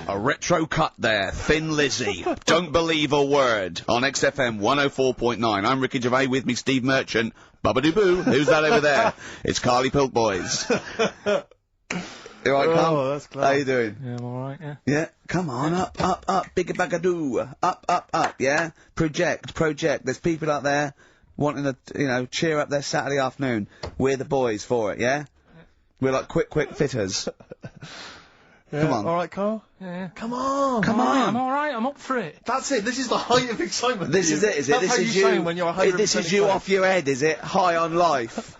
A retro cut there, Thin Lizzy. Don't believe a word. On XFM 104.9. I'm Ricky Gervais, with me Steve Merchant. Bubba-doo-boo. Who's that over there? It's Carly Pilk Boys. You alright, Carl? Oh, that's clever. How you doing? Yeah, I'm alright, yeah. Yeah, come on, up, bigga bagadoo. Up, yeah? Project. There's people out there wanting to, you know, cheer up their Saturday afternoon. We're the boys for it, yeah? We're like quick fitters. Yeah. Come on. Alright, Carl? Yeah. Come on! Come on! I'm alright, I'm up for it. That's it, this is the height of excitement. This is it, is it? That's This how is you you. sound when you're 100% This is you excited. off your head, is it? High on life.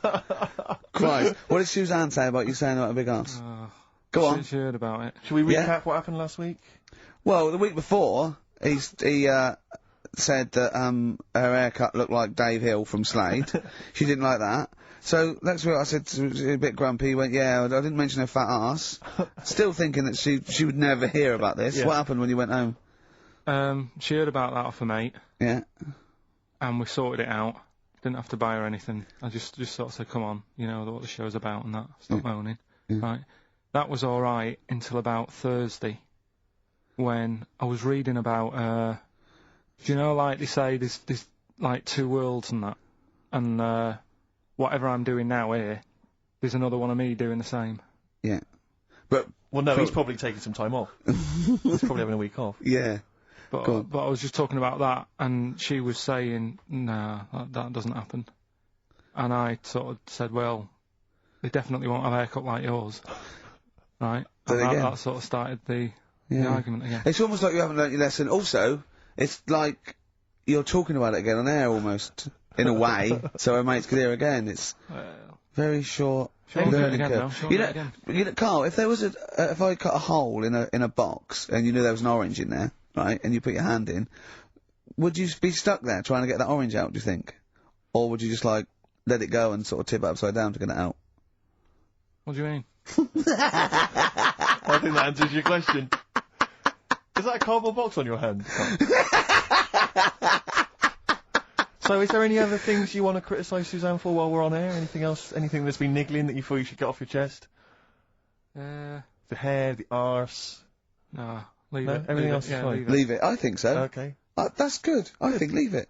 Christ. What did Suzanne say about you saying about a big ass? Go on. She heard about it. Should we recap Yeah. what happened last week? Well, the week before, he said that, her haircut looked like Dave Hill from Slade. She didn't like that. So, next week I said, she was a bit grumpy, he went, yeah, I didn't mention her fat ass. Still thinking that she would never hear about this. Yeah. What happened when you went home? She heard about that off a mate, Yeah. and we sorted it out. Didn't have to buy her anything. I just sort of said, come on, you know what the show's about and that. Stop moaning. Right. That was alright until about Thursday, when I was reading about, do you know, like they say, there's like two worlds and that, and whatever I'm doing now here, there's another one of me doing the same. Yeah. But, Well, no, he's probably taking some time off. He's probably having a week off. yeah. But Go on. but I was just talking about that, and she was saying, nah, that doesn't happen. And I sort of said, well, they definitely won't have a haircut like yours. Right? So And again. that sort of started the argument again. It's almost like you haven't learnt your lesson. Also, it's like you're talking about it again on air almost, in a way, so our mates could hear again. It's Well, very short. Sure, do it learning again curve. now, sure, You do know, it again. you know, Carl, if there was if I cut a hole in a box and you knew there was an orange in there, right, and you put your hand in, would you be stuck there trying to get that orange out, do you think? Or would you just, like, let it go and sort of tip it upside down to get it out? what do you mean? I think that answers your question. Is that a cardboard box on your hand? So, is there any other things you want to criticise Suzanne for while we're on air? Anything else? Anything that's been niggling that you feel you should get off your chest? The hair, the arse. Nah, leave No, it. everything leave else it, is yeah, fine. leave it. Leave it. I think so. Okay. That's good. I think leave it.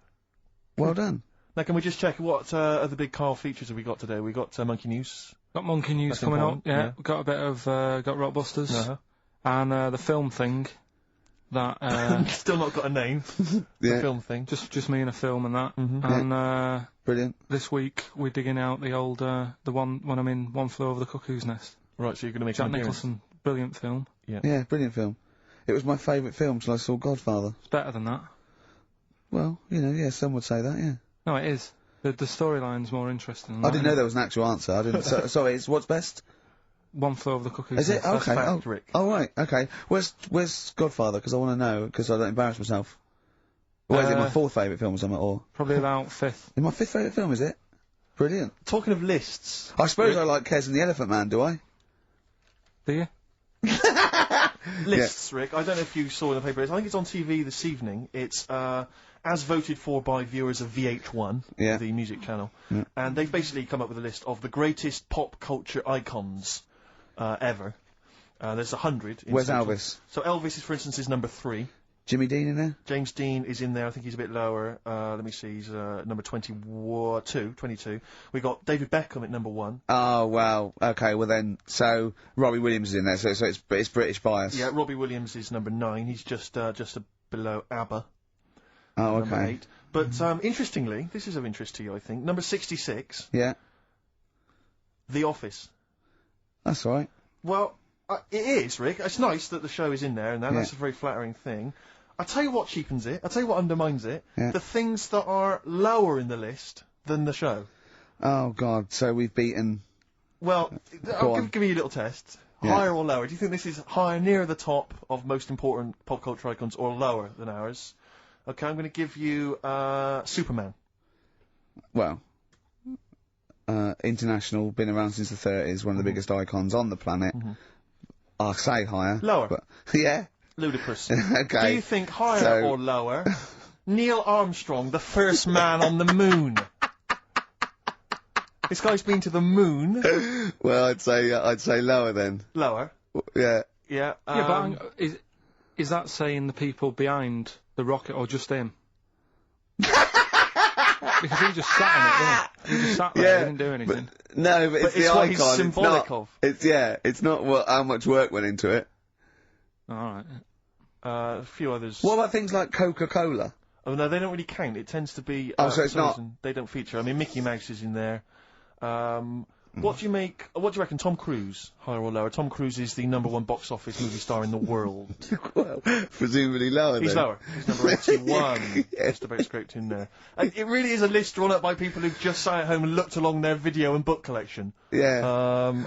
Well done. Now, can we just check what other big Carl features have we got today? We got Monkey News. Got Monkey News That's coming up, important, yeah. Got a bit of, got Rockbusters. Uh-huh. And, the film thing. That, Still not got a name. Yeah. The film thing. just me in a film and that. Mhm. And, Brilliant. this week we're digging out the old, the one when I'm in One Flew Over the Cuckoo's Nest. Right, so you're going to make Jack an appearance. Nicholson, brilliant film. Yeah, brilliant film. It was my favourite film till I saw Godfather. It's better than that. Well, you know, yeah, some would say that, yeah. No, it is. The storyline's more interesting than I that, didn't know innit? there was an actual answer. I didn't. Sorry, it's what's best? One Flew Over the Cuckoo's Is it? Nest. That's Okay. fact, Oh, Rick. oh, right. Okay. Where's Godfather? Because I want to know. Because I don't embarrass myself. Or is it my fourth favourite film or something? Or Probably about fifth. is my fifth favourite film? Is it? Brilliant. Talking of lists. I suppose I like Kez and the Elephant Man. Do I? Do you? Lists, Rick. I don't know if you saw in the paper. I think it's on TV this evening. It's as voted for by viewers of VH1, Yeah. the music channel, Yeah. and they've basically come up with a list of the greatest pop culture icons ever. There's 100. in Where's total. Elvis? So Elvis, for instance, is number 3. Jimmy Dean in there? James Dean is in there. I think he's a bit lower. Let me see. He's number 22. We got David Beckham at number 1. Oh wow. Okay. Well then, so Robbie Williams is in there. So it's British bias. Yeah, Robbie Williams is number 9. He's just below ABBA. Oh Number okay. 8. But interestingly, this is of interest to you, I think. Number 66, Yeah. The Office. That's all right. Well, it is, Rick. It's nice that the show is in there, and that's a very flattering thing. I tell you what cheapens it. I tell you what undermines it. Yeah. The things that are lower in the list than the show. Oh God. So we've beaten. Well, Go I'll on. give you a little test. Yeah. Higher or lower? Do you think this is higher, near the top of most important pop culture icons, or lower than ours? Okay, I'm going to give you Superman. Well. International, been around since the 30s, one of the biggest icons on the planet. I'll say higher. Lower. But, yeah. Ludicrous. Okay. Do you think higher So- or lower? Neil Armstrong, the first man on the moon. This guy's been to the moon. Well, I'd say lower then. Lower. Yeah. Yeah. Yeah, but is is that saying the people behind the rocket or just him? Because he just sat in it, didn't he? He just sat there, he didn't do anything. No, but it's the what icon. he's symbolic of. It's not how much work went into it. Alright. A few others. What about things like Coca-Cola? Oh no, they don't really count. It tends to be. So it's for some not. reason, they don't feature. I mean, Mickey Mouse is in there. What do you make? What do you reckon? Tom Cruise, higher or lower? Tom Cruise is the #1 box office movie star in the world. Well, presumably lower. He's then. lower. He's number 81. Just about scraped in there. And it really is a list drawn up by people who've just sat at home and looked along their video and book collection. Yeah.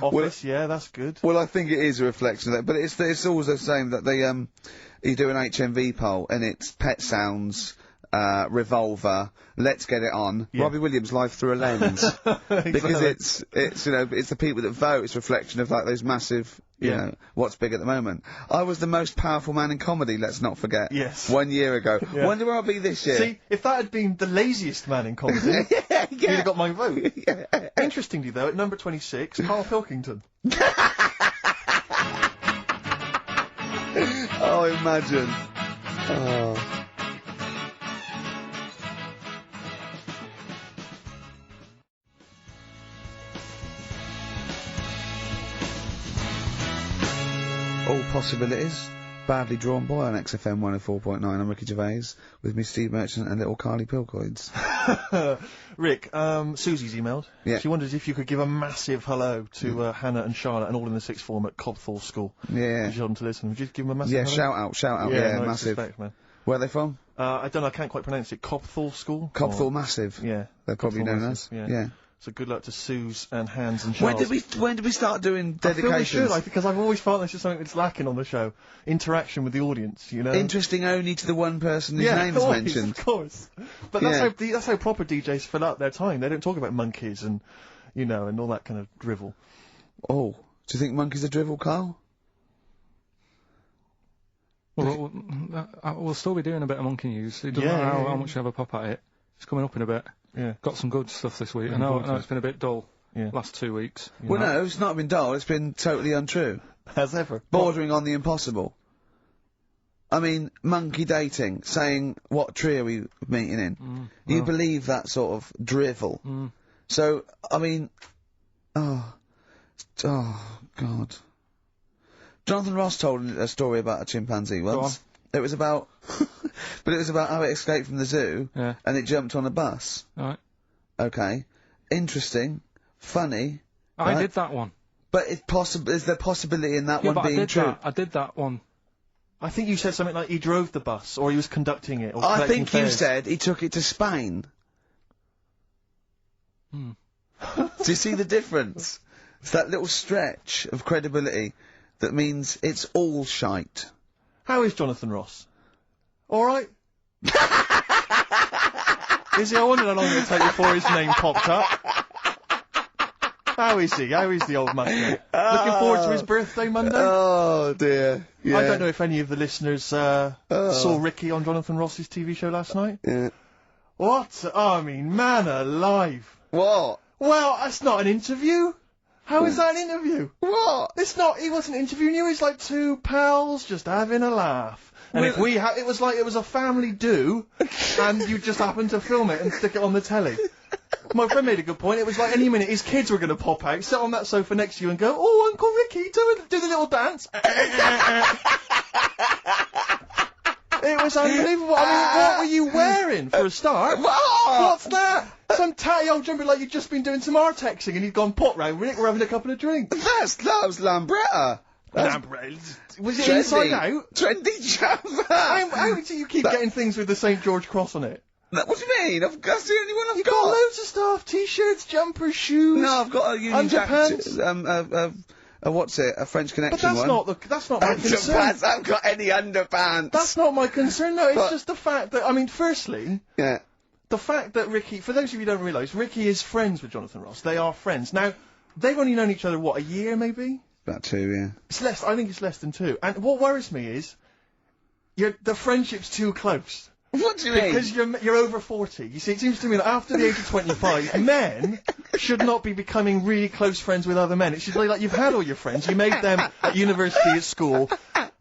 Office, yeah, that's good. Well, I think it is a reflection of that, but it's always the same that they you do an HMV poll and it's Pet Sounds, Revolver, Let's Get It On, Robbie Williams, Life Through a Lens, because it's it's the people that vote. It's a reflection of like those massive you know what's big at the moment. I was the most powerful man in comedy. Let's not forget. Yes. 1 year ago. Yeah. Wonder where I'll be this year. See, if that had been the laziest man in comedy, you'd have got my vote. Interestingly, though, at number 26, Karl Pilkington. Oh, imagine. Oh. All possibilities. Badly Drawn Boy on XFM 104.9. I'm Ricky Gervais with me, Steve Merchant, and little Carly Pilkington. Rick, Susie's emailed. Yeah. She wonders if you could give a massive hello to Hannah and Charlotte and all in the sixth form at Cobthall School. Yeah. Would you want them to listen? Would you give them a massive hello? Shout out. Yeah, no massive. disrespect, man. Where are they from? I don't know, I can't quite pronounce it. Cobthall School? Cobthall Massive. Yeah. They're probably Cobthall known Massive, as. yeah. Yeah. So good luck to Suze and Hans and Charles. When did we start doing dedications? I feel we should, because I've always felt this is something that's lacking on the show. Interaction with the audience, you know? Interesting only to the one person whose name is mentioned. Of course. But that's how proper DJs fill out their time. They don't talk about monkeys and, and all that kind of drivel. Oh, do you think monkeys are drivel, Carl? Well, we'll still be doing a bit of monkey news. It doesn't matter how much you have a pop at it. It's coming up in a bit. Yeah. Got some good stuff this week. I know it's been a bit dull last 2 weeks. Well, no, it's not been dull. It's been totally untrue. As ever. Bordering on the impossible. I mean, monkey dating, saying, what tree are we meeting in? You believe that sort of drivel. So, I mean, oh, God. Jonathan Ross told a story about a chimpanzee once. It was about, but it was about how it escaped from the zoo, and it jumped on a bus. Right. Okay. Interesting. Funny. I did that one. But is there possibility in that one being true? I did that one. I think you said something like he drove the bus, or he was conducting it, or I think you fares. said he took it to Spain. Do you see the difference? It's that little stretch of credibility that means it's all shite. How is Jonathan Ross? Alright? Is he? I wondered how long it would take before his name popped up. How is he? How is the old man? Looking forward to his birthday Monday? Oh, dear. Yeah. I don't know if any of the listeners saw Ricky on Jonathan Ross's TV show last night. Yeah. What? I mean, man alive. What? Well, that's not an interview. How is that an interview? What? It's not. He wasn't interviewing you. He's like two pals just having a laugh. And if we it was like it was a family do, and you just happened to film it and stick it on the telly. My friend made a good point. It was like any minute his kids were going to pop out, sit on that sofa next to you and go, "Oh, Uncle Ricky, do the little dance." It was unbelievable. I mean, what were you wearing for a start? What's that? Some tatty old jumper like you'd just been doing some Artexing and you'd gone pot round with it. We're having a couple of drinks. That was Lambretta. Was it inside out? Trendy jumper. How do you keep getting things with the St. George cross on it? What do you mean? That's the only one I've You've got loads of stuff. T-shirts, jumpers, shoes. No, I've got a Union underpants. What's it? A French Connection but that's not my concern. Underpants. I haven't got any underpants. That's not my concern. No, it's just the fact that, I mean, firstly, the fact that Ricky, for those of you who don't realise, Ricky is friends with Jonathan Ross. They are friends. Now, they've only known each other, what, a year maybe? About 2, yeah. It's less. I think it's less than 2. And what worries me is, the friendship's too close. What do you mean? Because you're over 40. You see, it seems to me that after the age of 25, men should not be becoming really close friends with other men. It should be like you've had all your friends, you made them at university, at school,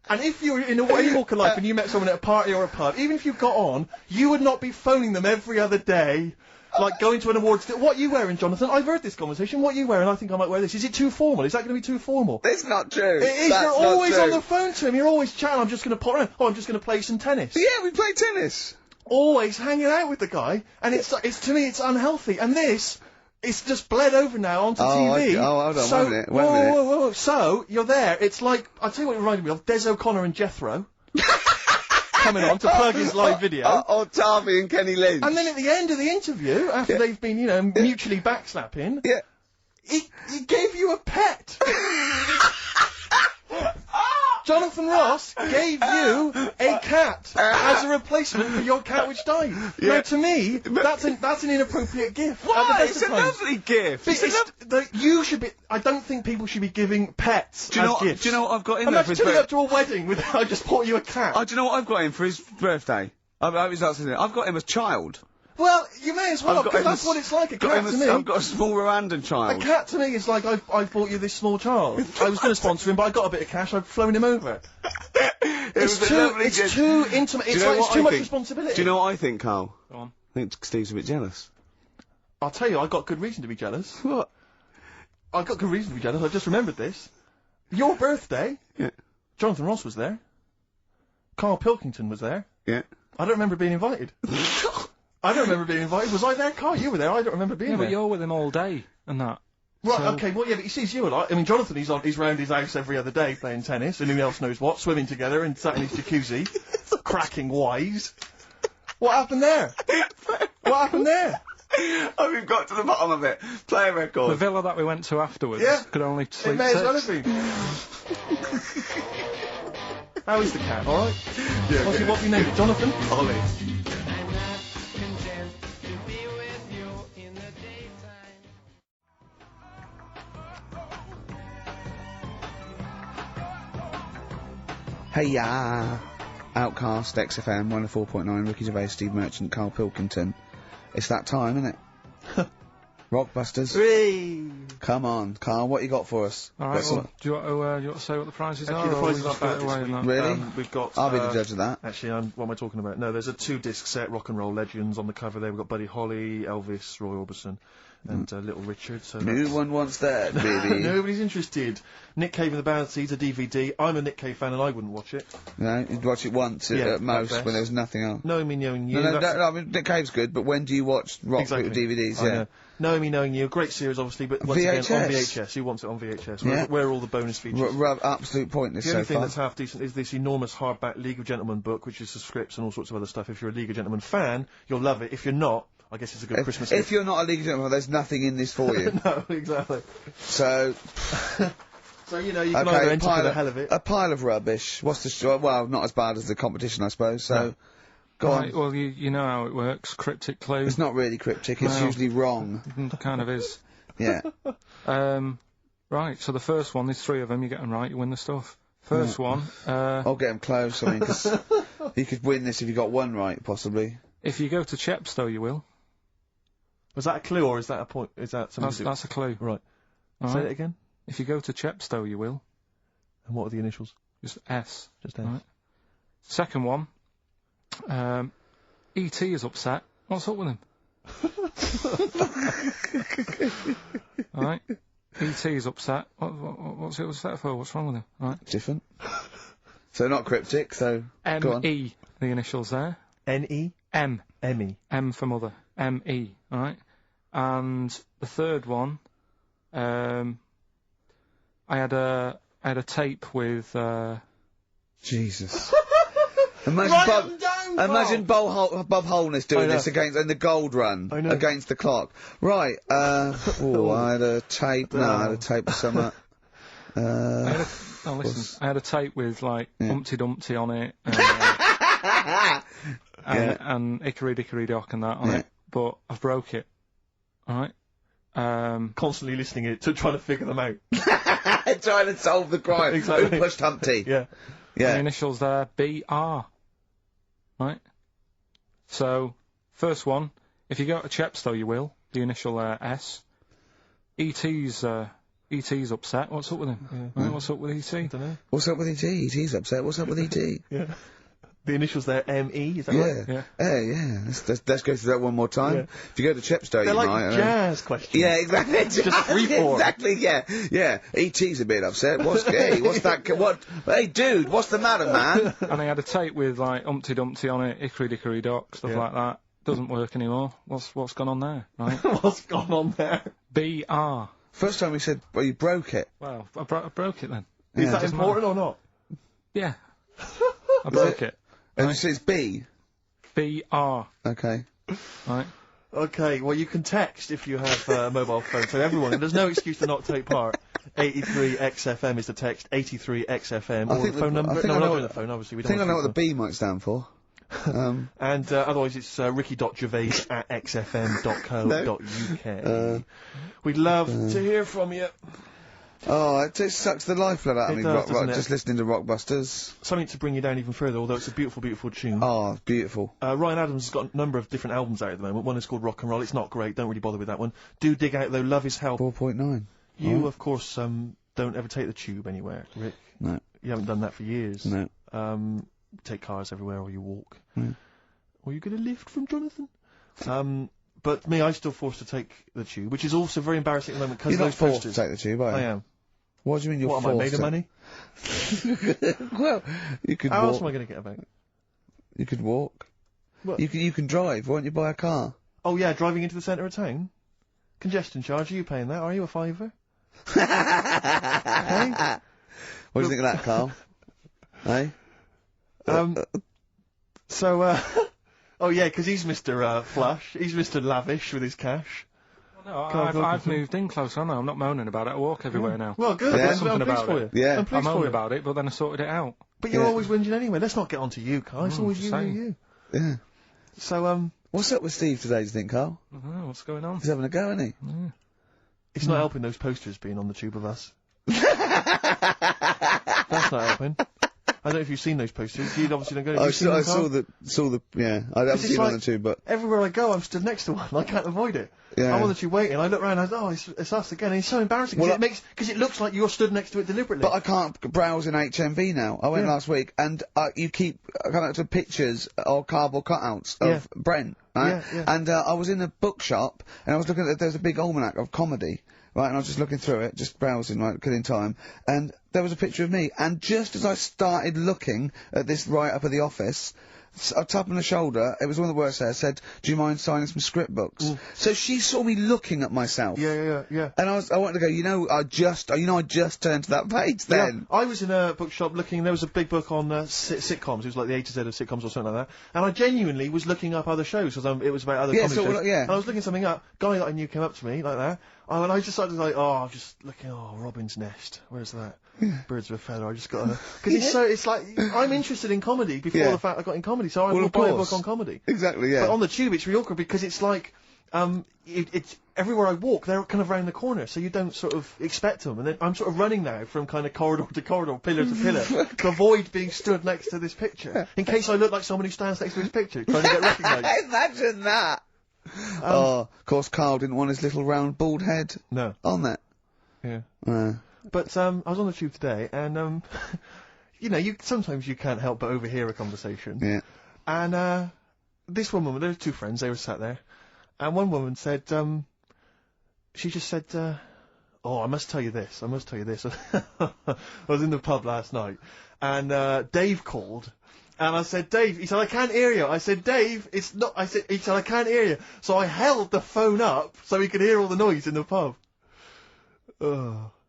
And if you were in any walk of life and you met someone at a party or a pub, even if you got on, you would not be phoning them every other day, like going to an awards. What are you wearing, Jonathan? I've heard this conversation. What are you wearing? I think I might wear this. Is it too formal? Is that going to be too formal? It's not true. It is. That's You're not always true. on the phone to him. You're always chatting. I'm just going to pop around. Oh, I'm just going to play some tennis. Yeah, we play tennis. Always hanging out with the guy, and it's to me it's unhealthy. And this. It's just bled over now onto TV. Hold on, so, wait a minute, wait a minute. Whoa. So, you're there. It's like, I'll tell you what it reminded me of. Des O'Connor and Jethro. Coming on to plug his live video. Or Tarvey and Kenny Lynch. And then at the end of the interview, after they've been, mutually backslapping, Yeah. he gave you a pet. Jonathan Ross gave you a cat as a replacement for your cat which died. Yeah. Now, to me, that's an inappropriate gift. at the Why? best It's of a times. lovely gift. But you should be. I don't think people should be giving pets Do you know as gifts. Do you know what I've got in there for Imagine his turning birthday? up to a wedding with I just bought you a cat. Do you know what I've got him for his birthday? I've got him as child. Well, you may as well, I've got because him that's as- what it's like. A got cat him to as- me. I've got a small Rwandan A child. cat to me is like I've bought you this small child. I was going to sponsor him, but I got a bit of cash. I've flown him over. It's too intimate. It's like it's too much responsibility. Do you know what I think, Carl? Go on. I think Steve's a bit jealous. I'll tell you, I got good reason to be jealous. What? I got good reason to be jealous. I just remembered this. Your birthday. Yeah. Jonathan Ross was there. Karl Pilkington was there. Yeah. I don't remember being invited. I don't remember being invited. Was I there, Carl? You were there. I don't remember being Yeah, there. but you're with him all day and that. Right, So- okay, well, yeah, but he sees you a lot. I mean, Jonathan, he's round his house every other day playing tennis, and who else knows what, swimming together and sat in his jacuzzi, cracking wise. What happened there? What happened there? Oh, we've got to the bottom of it. Play a record. The villa that we went to afterwards Yeah. could only sleep It may as well six. have been. How is the cat, alright? Yeah, What's good. your name? Jonathan? Ollie. Hey ya! Outcast, XFM, 104.9, Ricky Gervais, Steve Merchant, Karl Pilkington. It's that time, isn't it? Rockbusters. Three. Come on, Carl, what you got for us? All Got right, some- well, do you want to say what the prizes Actually, are? the or prizes we are just get bad this away week. with that? Really? We've got. I'll be the judge of that. Actually, what am I talking about? No, there's a 2-disc set, Rock and Roll Legends, on the cover there. We've got Buddy Holly, Elvis, Roy Orbison, and Little Richard. So No that's- one wants that, baby. Nobody's interested. Nick Cave and the Bad Seeds, a DVD. I'm a Nick Cave fan and I wouldn't watch it. No, you'd watch it once Yeah, at most at best. when there was nothing else. Knowing me, knowing you. No, that's- I mean, Nick Cave's good, but when do you watch rock Exactly. DVDs? I Yeah. know. Knowing me, knowing you. Great series, obviously, but once again, on VHS. VHS. Who wants it on VHS? Yeah. Where are all the bonus features? Absolute pointless The so only thing far. that's half decent is this enormous hardback League of Gentlemen book, which is the scripts and all sorts of other stuff. If you're a League of Gentlemen fan, you'll love it. If you're not, I guess it's a good Christmas If gift. you're not a League of Gentlemen, there's nothing in this for you. No, exactly. So, So, you can either enter for the hell of it. a pile of rubbish. What's the story? Well, not as bad as the competition, I suppose. So, No. go Right, on. well, you know how it works. Cryptic clue. It's not really cryptic. It's Well. usually wrong. Kind of is. Yeah. Right, so the first one, there's 3 of them, you get them right, you win the stuff. First one, I'll get him close. I mean, 'cause you could win this if you got one right, possibly. if you go to Chepstow, you will. Was that a clue or is that a point? Is that something? That's a clue. Right. All Say right? it again. If you go to Chepstow, you will. And what are the initials? Just S. Just Right. Second one, E.T. is upset. What's up with him? Alright. E.T. is upset. What's it upset for? What's wrong with him? Right. Different. So not cryptic. So go on. M.E. The initials there. N-E? M. M-E. M for mother. M.E. Alright. And the third one, I had a tape with, Jesus. Imagine Bob Holness doing this against in the gold run I know. against the clock. Right. I had a tape. No, I had a tape with some. listen, I had a tape with like Humpty Dumpty on it, and Hickory Dickory Dock and that on it, but I've broke it. Alright? Constantly listening it to trying to figure them out. Trying to solve the crime. Exactly. Who pushed Humpty? Yeah. The initials there, B.R. Right? So, first one, if you go to Chepstow, you will. The initial S. E.T.'s E.T.'s upset. What's up with him? Right, what's up with E.T.? I don't know. What's up with E.T.? E.T.'s upset. What's up with E.T.? Yeah. The initials there, M.E., is that right? Yeah. Hey, yeah. Let's go through that one more time. Yeah. If you go to Chepstow, They're you like might. jazz questions. Yeah, exactly. Just free form. Exactly, yeah. Yeah. E.T.'s a bit upset. What's that? What? Hey, dude, what's the matter, man? And I had a tape with, like, Humpty Dumpty on it, Hickory Dickory Dock, stuff like that. Doesn't work anymore. What's gone on there, right? What's gone on there? B.R. First time we said, well, you broke it. Well, I broke it then. Is that important or not? Yeah. I broke it. And it's B. B.R. Okay. Right. Okay, well, you can text if you have a mobile phone, so everyone, there's no excuse to not take part. 83XFM is the text, 83XFM, or the phone number. No, we're not doing the phone, obviously. We don't I think I know what the B might stand for. And otherwise it's ricky.gervais@xfm.co.uk. We'd love to hear from you. Oh, it just sucks the lifeblood out of me, just listening to Rockbusters. Something to bring you down even further, although it's a beautiful, beautiful tune. Oh, beautiful. Ryan Adams has got a number of different albums out at the moment. One is called Rock and Roll. It's not great, don't really bother with that one. Do dig out, though, Love Is Hell. 4.9. You, of course, don't ever take the tube anywhere, Rick. No. You haven't done that for years. No. Take cars everywhere, or you walk. Mm. Or you get a lift from Jonathan. But me, I'm still forced to take the tube, which is also very embarrassing at the moment because You're those not forced posters. to take the tube, are you? I am. What do you mean you're What forced am I made of money? Well, you could How walk. else am I going to get about? You could walk. What? You can drive. Why don't you buy a car? Oh yeah, driving into the centre of town. Congestion charge. Are you paying that? Are you a fiver? What do you think of that, Carl? Hey? Oh yeah, because he's Mr. Flush. He's Mr. Lavish with his cash. No, I've moved in closer. No, I'm not moaning about it. I walk everywhere now. Well, good. Yeah. I'm Something pleased about for it. you. Yeah. I'm pleased I for moan you. about it, but then I sorted it out. But you're Yeah. always whinging anyway. Let's not get on to you, Carl. It's always you. Yeah. So, What's up with Steve today, do you think, Carl? I don't know what's going on. He's having a go, isn't he? it's not helping those posters being on the tube of us. That's not helping. I don't know if you've seen those posters. You obviously don't go. I saw the, yeah. I haven't seen it on the tube, but. Everywhere I go, I'm stood next to one. I can't avoid it. Yeah. I'm on the tube waiting. I look around. I go, it's us again. And it's so embarrassing because it looks like you're stood next to it deliberately. But I can't browse in HMV now. I went last week, and you keep coming up to pictures or cardboard cutouts of Brent, right? Yeah. And I was in a bookshop, and I was looking at there's a big almanac of comedy, right? And I was just looking through it, just browsing, right, killing time, and there was a picture of me. And just as I started looking at this right up at the office, a tap on the shoulder, it was one of the worst there, said, "Do you mind signing some script books?" So she saw me looking at myself. Yeah. And I wanted to go, I just turned to that page then. Yeah, I was in a bookshop looking, there was a big book on sitcoms, it was like the A to Z of sitcoms or something like that, and I genuinely was looking up other shows, because it was about other comedy shows, and I was looking something up, guy that I knew came up to me, like that, and I just started like, I'm just looking, Robin's Nest, where's that? Birds of a Feather, I just got to... Because it's like, I'm interested in comedy before the fact I got in comedy, so I will buy a book on comedy. Exactly, yeah. But on the tube, it's really awkward, because it's like, it's everywhere I walk, they're kind of round the corner, so you don't sort of expect them. And then I'm sort of running now from kind of corridor to corridor, pillar to pillar, to avoid being stood next to this picture, in case I look like someone who stands next to his picture, trying to get recognised. Imagine that! Of course, Carl didn't want his little round bald head on that. Yeah. But I was on the tube today, and sometimes you can't help but overhear a conversation. Yeah. And this woman, there were two friends, they were sat there, and one woman said, she just said, I must tell you this. I was in the pub last night, and Dave called, and I said, Dave, he said, I can't hear you. I said, Dave, he said, I can't hear you. So I held the phone up so he could hear all the noise in the pub.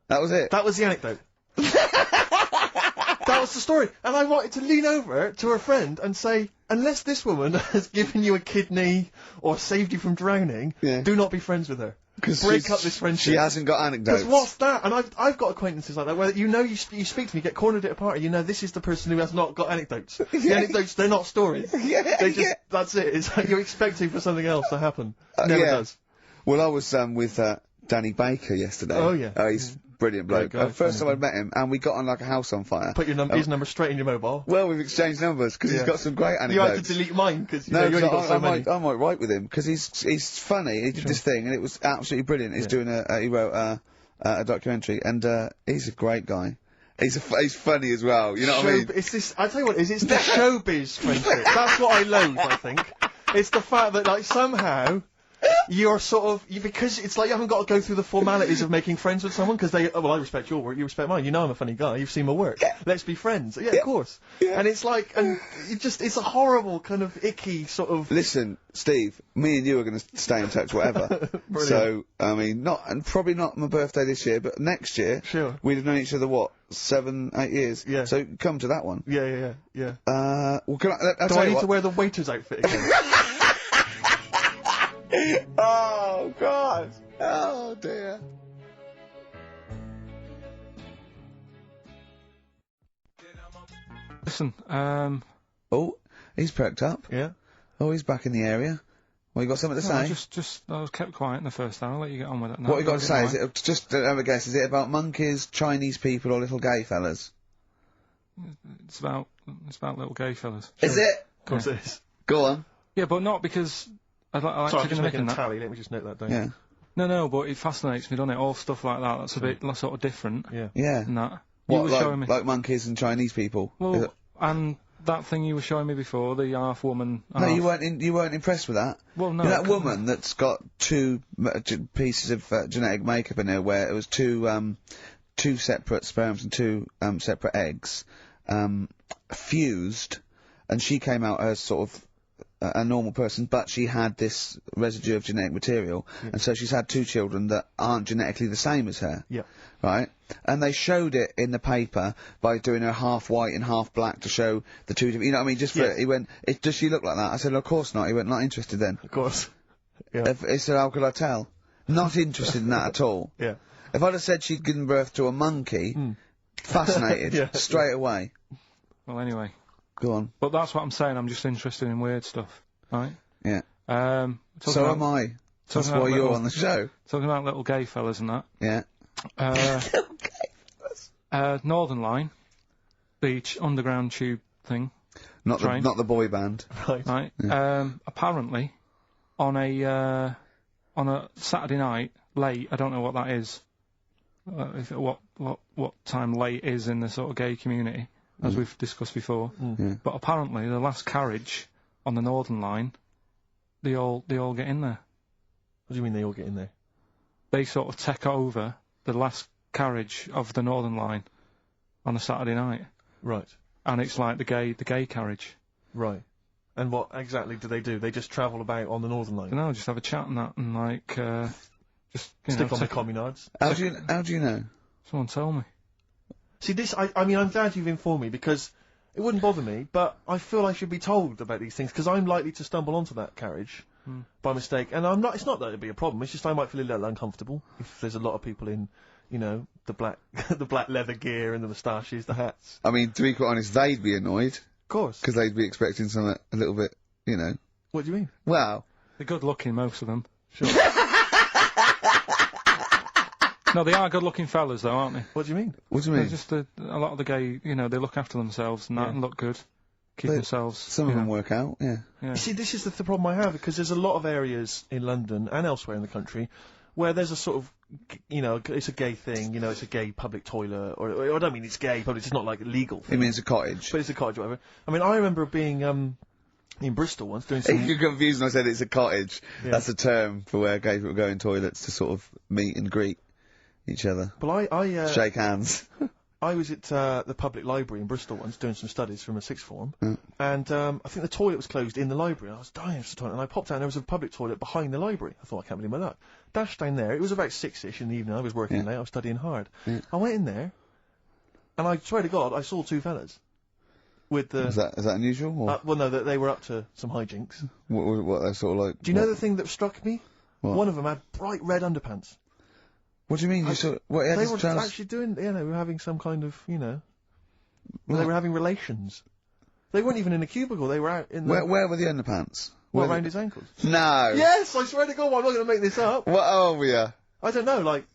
That was it? That was the anecdote. That was the story. And I wanted to lean over to her friend and say, unless this woman has given you a kidney or saved you from drowning, do not be friends with her. Break up this friendship. She hasn't got anecdotes. Because what's that? And I've got acquaintances like that, where you speak to me, you get cornered at a party, this is the person who has not got anecdotes. The anecdotes, they're not stories. That's it. It's like you're expecting for something else to happen. Never does. Well, I was with Danny Baker yesterday. Oh, yeah. He's a brilliant bloke. First time I met him, and we got on like a house on fire. Put his number straight in your mobile. Well, we've exchanged numbers, because he's got some great anecdotes. You had to delete mine, because you only got so many. I might write with him, because he's funny. He did this thing, and it was absolutely brilliant. He's doing he wrote a documentary, and he's a great guy. He's funny as well. You know what I mean? It's this. I tell you what, it's the showbiz friendship. That's what I loathe. I think it's the fact that like somehow you're sort of because it's like you haven't got to go through the formalities of making friends with someone because well, I respect your work, you respect mine. You know I'm a funny guy. You've seen my work. Yeah. Let's be friends. Yeah, of course. Yeah. And it's like, and it's a horrible kind of icky sort of. Listen, Steve, me and you are going to stay in touch, whatever. So, I mean, probably not my birthday this year, but next year. Sure. We'd have known each other, what, 7, 8 years? Yeah. So, come to that one. Yeah. Well, can I'll Do tell I you need what. to wear the waiter's outfit again? Oh, God. Oh, dear. Listen, Oh, he's perked up. Yeah. Oh, he's back in the area. Well, you got something to no, say? I was kept quiet in the first hour. I'll let you get on with it now. What you got to say? Is Is it just have a guess? Is it about monkeys, Chinese people, or little gay fellas? It's about little gay fellas. Is it? Of course it is. Go on. Yeah, but not because I like Sorry, I'm taking just a mick making in a that. tally. Let me just note that down. Yeah. No, but it fascinates me, doesn't it? All stuff like that. That's a bit sort of different. Yeah. Yeah. And that. What, You were showing me. like monkeys and Chinese people? Is Well, it- and that thing you were showing me before, the half woman. No, you weren't impressed with that. Well, no. You know that woman that's got two pieces of genetic makeup in her, where it was two separate sperms and two separate eggs, fused, and she came out as sort of a normal person, but she had this residue of genetic material, and so she's had two children that aren't genetically the same as her. Yeah. Right? And they showed it in the paper by doing her half white and half black to show the two different, you know what I mean? Just for, Yes. he went, does she look like that? I said, of course not. He went, not interested then. Of course. Yeah. He said, how could I tell? Not interested in that at all. Yeah. If I'd have said she'd given birth to a monkey, fascinated, Yeah. straight away. Well, anyway. Go on. But that's what I'm saying. I'm just interested in weird stuff, right? Yeah. talking So about, am I. That's about why you're little- on the show. Talking about little gay fellas and that. Yeah. Northern Line, the underground tube thing, Not Train. the boy band. Right. right? Apparently, on a Saturday night, late, I don't know what that is, what time late is in the sort of gay community, as we've discussed before. Yeah. But apparently, the last carriage on the Northern Line, they all get in there. What do you mean they all get in there? They sort of take over the last carriage of the Northern Line on a Saturday night, Right. and it's like the gay carriage. Right. And what exactly do? They just travel about on the Northern I Line? don't know, just have a chat and that, and like just Stick on the take- communards? How do you know? Someone tell me. See, this, I mean, I'm glad you've informed me, because it wouldn't bother me, but I feel I should be told about these things, because I'm likely to stumble onto that carriage by mistake, and I'm not, it's not that it'd be a problem, it's just I might feel a little uncomfortable if there's a lot of people in, you know, the black, the black leather gear and the moustaches, the hats. I mean, to be quite honest, they'd be annoyed, Of course. because they'd be expecting something a little bit, you know. What do you mean? Well, They're good looking, most of them. Sure. No, they are good looking fellas though, aren't they? What do you mean? what do you They're mean? just a lot of the gay, you know, they look after themselves and that Yeah. and look good, keep They- themselves. Some of you them know, work out, yeah. Yeah. You see, this is the problem I have, because there's a lot of areas in London and elsewhere in the country where there's a sort of, you know, it's a gay thing, you know, it's a gay public toilet, or I don't mean it's gay, but it's not like a legal It thing, means a cottage. but it's a cottage or whatever. I mean, I remember being, in Bristol once doing some... You're confused when I said it's a cottage. Yeah. That's a term for where gay people go in toilets to sort of meet and greet each other. Well, Shake hands. I was at the public library in Bristol once doing some studies from a sixth form, Mm. and I think the toilet was closed in the library. I was dying for the toilet, and I popped out, and there was a public toilet behind the library. I thought, I can't believe my luck. Dashed down there. It was about 6-ish in the evening. I was working late. I was studying hard. Yeah. I went in there, and I swear to God, I saw two fellas with the. Is that unusual? Or Well, no, they were up to some hijinks. what they're sort of like? Do you know the thing that struck me? What? One of them had bright red underpants. What do you mean? You saw what? He had They his were trousers- actually doing, you know, having some kind of, you know, they What? were having relations. They weren't even in a cubicle. They were out in the. Where were the underpants? Well, Where around his ankles. No. Yes, I swear to God, I'm not going to make this up. What are we? I don't know, like,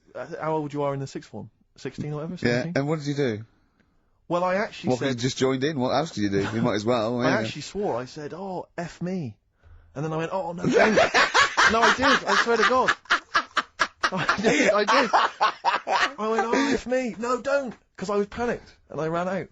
how old you are in the sixth form? 16 or whatever? 17? Yeah. And what did you do? Well, I actually What? You said, just joined in. What else did you do? You might as well. I yeah. actually swore, I said, oh, F me. And then I went, oh, no, don't. No, I did, I swear to God. I did. I went, oh, it's me. No, don't. Because I was panicked. And I ran out.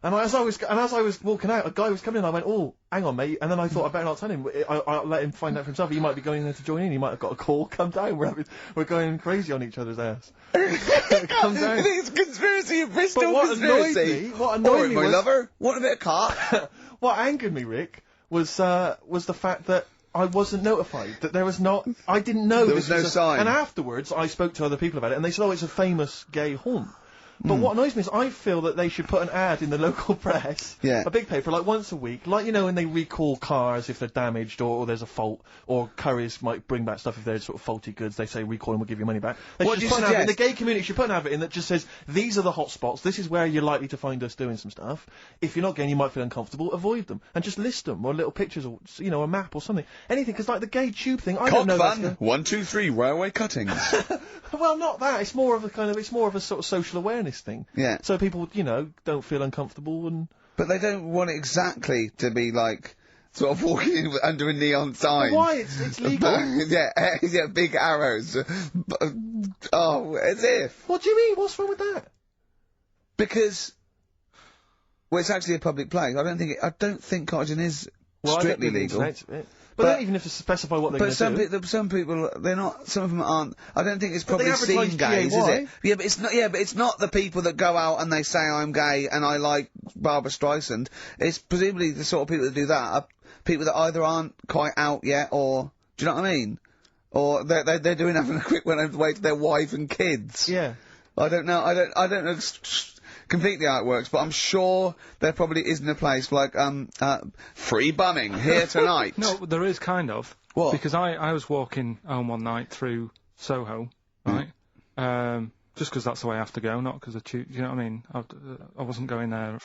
And as I was walking out, a guy was coming in. I went, oh, hang on, mate. And then I thought, I better not tell him. I'll let him find out for himself. He might be going in there to join in. He might have got a call. Come down. We're going crazy on each other's ass. Come down. It's conspiracy of Bristol. But conspiracy. What annoyed me my was, lover. Want a bit of cart? what angered me, Rick, was the fact that I wasn't notified, that there was not, I didn't know there was no sign. And afterwards, I spoke to other people about it, and they said, oh, it's a famous gay haunt. But what annoys me is I feel that they should put an ad in the local press, a big paper, like once a week, like, you know, when they recall cars if they're damaged or there's a fault, or couriers might bring back stuff if they're sort of faulty goods, they say recall and we'll give you money back. They What should do you put an ad in, the suggest? gay community should put an advert in that just says, these are the hot spots, this is where you're likely to find us doing some stuff. If you're not gay and you might feel uncomfortable, avoid them. And just list them, or little pictures, or, you know, a map or something. Anything, because like the gay tube thing, I don't know. Fun. 1, 2, 3, railway cuttings. Well, not that. It's more of a sort of social awareness thing. Yeah. So people, you know, don't feel uncomfortable and. But they don't want it exactly to be like sort of walking in under a neon sign. Why? It's legal. yeah, big arrows. Oh, as if. What do you mean? What's wrong with that? Because, well, it's actually a public place. I don't think cottaging is strictly legal. But then even if to specify what they're going to do. But some people, they're not. Some of them aren't. I don't think it's But they probably advertise seen gays, is GAY. it? Yeah, but it's not. Yeah, but it's not the people that go out and they say I'm gay and I like Barbara Streisand. It's presumably the sort of people that do that are people that either aren't quite out yet, or do you know what I mean? Or they're doing having a quick one away to their wife and kids. Yeah. I don't know. I don't know completely how it works, but I'm sure there probably isn't a place like free bumming here tonight. No, there is kind of. What? Because I was walking home one night through Soho, right? Just because that's the way I have to go, not because you know what I mean? I wasn't going there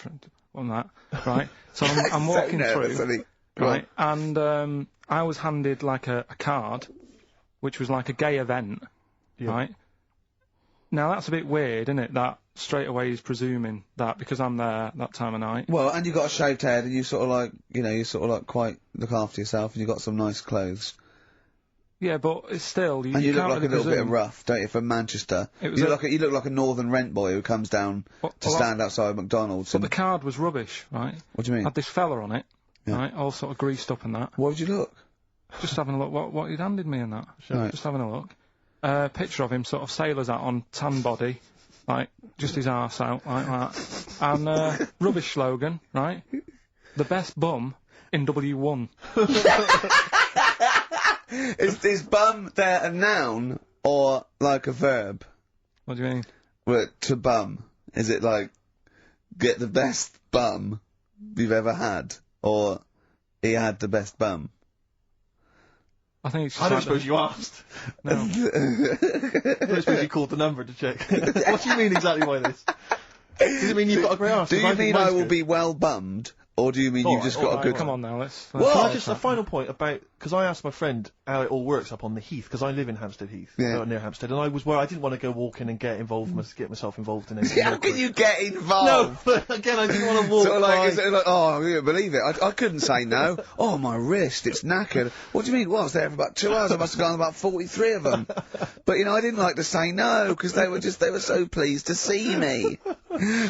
on that, right? So I'm walking through, right? And I was handed like a card, which was like a gay event, right? Now that's a bit weird, isn't it? That straight away he's presuming that because I'm there that time of night. Well, and you've got a shaved head, and you sort of like, you know, you sort of like quite look after yourself, and you've got some nice clothes. Yeah, but it's still you And you look can't like really a little bit presume. rough, don't you, from Manchester? You look like a northern rent boy who comes down to stand outside McDonald's. But the card was rubbish, right? What do you mean? Had this fella on it, right? All sort of greased up and that. What would you look? Just having a look what he'd handed me and that. Right. Just having a look. Picture of him, sort of sailor's hat on, tan body, like just his arse out like that, and rubbish slogan, right? The best bum in W1. Is bum there a noun or like a verb? What do you mean? Well, to bum, is it like get the best bum you've ever had, or he had the best bum? I think it's just I don't like suppose you asked. No. I don't suppose you called the number to check. What do you mean exactly by this? Does it mean you've got a great arse? Do you mean I will be well bummed, or do you mean you've just got a good... Come on now, let's... Can I just a final point about, because I asked my friend how it all works up on the Heath, because I live in Hampstead Heath, near Hampstead, and I was where I didn't want to go walking and get myself involved in anything. How can you get involved? No, but again, I didn't want to walk. Sort of like, is it like, oh, you believe it? I couldn't say no. Oh, my wrist, it's knackered. What do you mean? Well, I was there for about 2 hours. I must have gone about 43 of them. But, you know, I didn't like to say no, because they were so pleased to see me.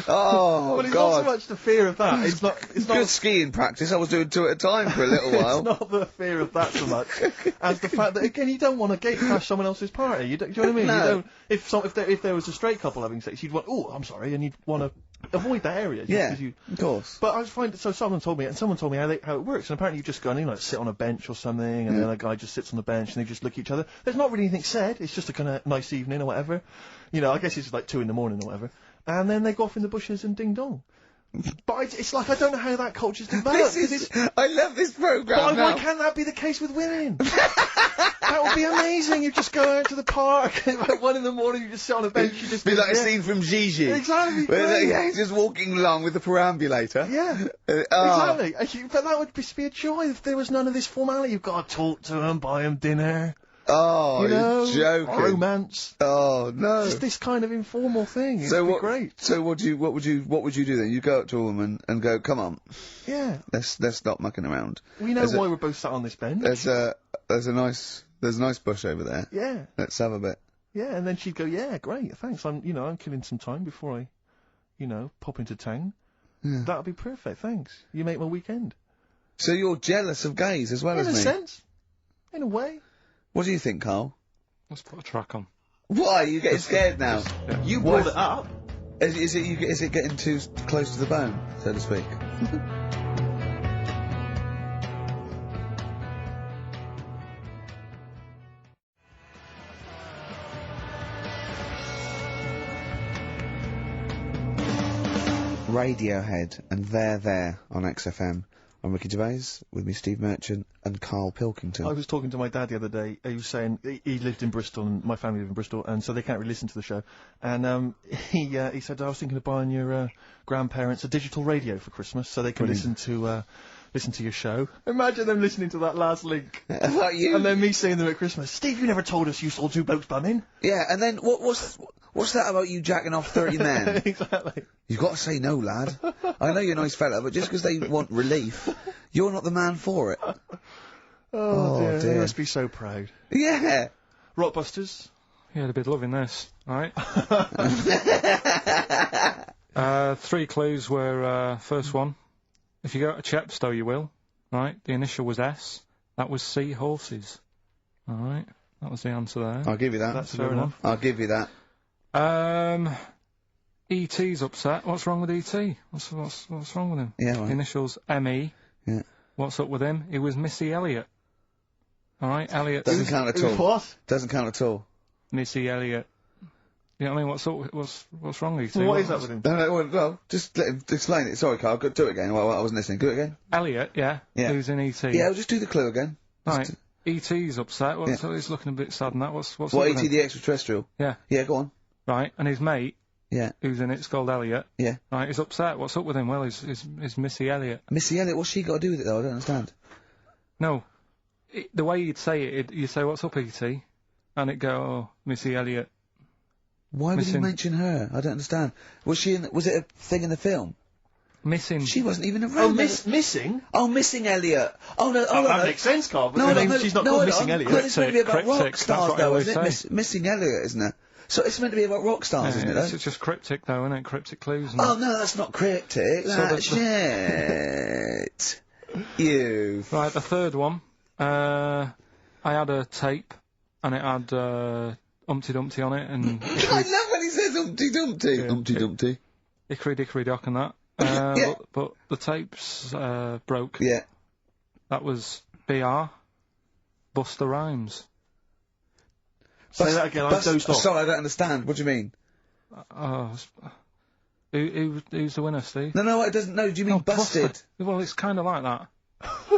Oh, well, it's God. not so much the fear of that. It's not Good skiing practice. I was doing 2 at a time for a little while. It's not the fear of that so much as the fact that, again, you don't want to gate crash someone else's party. Do you know what I mean? No. You don't, if there was a straight couple having sex, you'd want, oh, I'm sorry, and you'd want to avoid that area. Yeah, of course. But I find, so someone told me how it works, and apparently you just go and, you know, sit on a bench or something, and then a guy just sits on the bench, and they just look at each other. There's not really anything said, it's just a kind of nice evening or whatever. You know, I guess it's like 2 in the morning or whatever. And then they go off in the bushes and ding dong. But it's like, I don't know how that culture's developed. I love this programme. But why can't that be the case with women? That would be amazing. You just go out to the park, and at 1 in the morning you just sit on a bench. You just be like a scene from Gigi. Exactly. Where he's just walking along with the perambulator. Yeah. Exactly. But that would be a joy if there was none of this formality. You've got to talk to them, buy them dinner. Oh, you know, you're joking. Romance. Oh no. Just this kind of informal thing. It'd be great. So what would you do then? You go up to a woman and go, come on. Yeah. Let's stop mucking around. We know why we're both sat on this bench. There's a nice bush over there. Yeah. Let's have a bit. Yeah, and then she'd go, yeah, great, thanks. I'm killing some time before I, pop into town. Yeah. That'd be perfect, thanks. You make my weekend. So you're jealous of gays as well as me? In a sense. In a way. What do you think, Carl? Let's put a track on. Why? Are you getting scared now? You brought it up. Is it getting too close to the bone, so to speak? Radiohead and They're There on XFM. I'm Ricky Gervais, with me Steve Merchant and Karl Pilkington. I was talking to my dad the other day. He was saying he lived in Bristol, and my family live in Bristol, and so they can't really listen to the show. And he said, I was thinking of buying your grandparents a digital radio for Christmas, so they can listen to your show. Imagine them listening to that last link. Like you. And then me seeing them at Christmas. Steve, you never told us you sold two blokes bumming. Yeah, and then what's that about you jacking off 30 men? Exactly. You've got to say no, lad. I know you're a nice fella, but just because they want relief, you're not the man for it. Oh dear. dear. They must be so proud. Yeah. Rockbusters. Yeah, they'd be loving this, right? 3 clues were, first one, if you go to Chepstow you will, right? The initial was S, that was seahorses. Alright, that was the answer there. I'll give you that. That's fair enough. I'll give you that. E.T.'s upset. What's wrong with E.T.? What's wrong with him? Yeah, right. The initials M.E. Yeah. What's up with him? He was Missy Elliott. Alright, Elliott. Doesn't count at all. What? Doesn't count at all. Missy Elliott. You know what I mean? What's wrong with E.T.? What is that with him? No, well, just let him explain it. Sorry, Carl, do it again. Well, I wasn't listening. Do it again. Elliott, yeah. Yeah. Who's in E.T.? Yeah, I'll just do the clue again. Right. E.T.'s upset. So he's looking a bit sad and that. What's What, up with E.T. him? the extraterrestrial? Yeah. Yeah, go on. Right. And his mate, Yeah. who's in it's called Elliott. Yeah. Right. He's upset. What's up with him? Well, he's Missy Elliott. Missy Elliott, what's she got to do with it, though? I don't understand. No. The way you'd say it, you say, what's up, E.T.? And it'd go, oh, Missy Elliott. Why would you Missing. mention her? I don't understand. Was it a thing in the film? Missing. She wasn't even around. Oh, missing? Oh, Missing Elliott. Oh, no, Oh, that makes sense, Carl, but she's not called Missing Elliott. No, it's meant to be about rock Cryptic, stars, that's what I though, always isn't it? say. Missing Elliott, isn't it? So it's meant to be about rock stars, isn't it, though? It's just cryptic, though, isn't it? Cryptic clues. And Oh, no, that's not cryptic. That's shit. You. Right, the third one. I had a tape, and it had Humpty Dumpty on it, and I love when he says Humpty Dumpty. Yeah. Humpty Dumpty. Hickory Dickory Dock and that. Yeah. But the tapes broke. Yeah. That was BR. Buster Rhymes. Say that again, I dozed off. Sorry, I don't understand. What do you mean? Who's the winner, Steve? No, it doesn't. No, do you mean busted? Buster. Well, it's kind of like that.